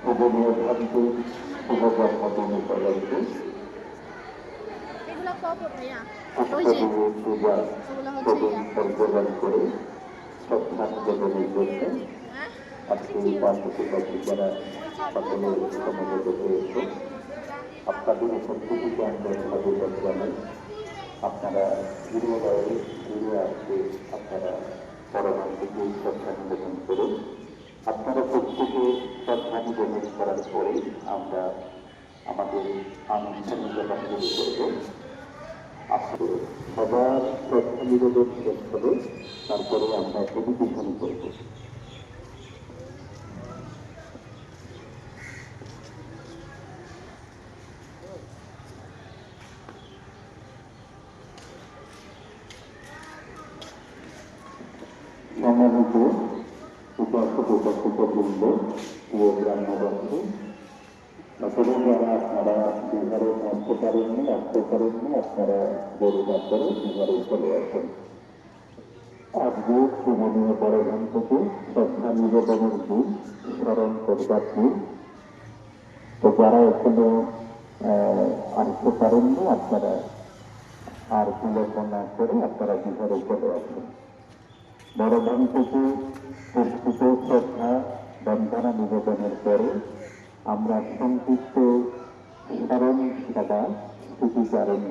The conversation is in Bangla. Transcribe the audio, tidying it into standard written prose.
পূজনীয় ভাবকে শুভ জন্মদিন উপলক্ষে পুষ্পদেবী পূজা প্রদান করে শ্রদ্ধা নিবেদনের জন্য আজকে এই পার্শ্বশিক্ষার্থী যারা সকলে সমবেত হয়েছে আপনাদের উপস্থিতিকে আমরা স্বাগত জানাই। আপনারা ঘিরে আসতে আপনারা পরবর্তীকে শ্রদ্ধা নিবেদন করুন। আপনারা প্রত্যেকে শ্রদ্ধা নিবেদন করার পরে আমরা আমাদের আনুষ্ঠানিকতা শুরু করব। আপনাদের সবার শ্রদ্ধা নিবেদন শেষ হবে, তারপরে আমরা পরিবেশন করব। সম্মানিত উপস্থিতবৃন্দ, প্রিয় গ্রামবাসী, আসলে যারা আপনারা বিহারে আসতে পারেননি আপনারা গরু করে বিহারে চলে আসেন। আজকে শুভনীয় বড়গান থেকে শ্রদ্ধা নিবেদনের দিন, স্মরণ করবার দিন। তো যারা এখানে আসতে পারেননি আপনারা আর বিলম্ব না করে আপনারা বিহারে চলে আসেন। বড়গান থেকে পুষ্পিত শ্রদ্ধা বন্দনা নিবেদনের পরে আমরা সংক্ষিপ্ত স্মরণ সভা স্মৃতিচারণ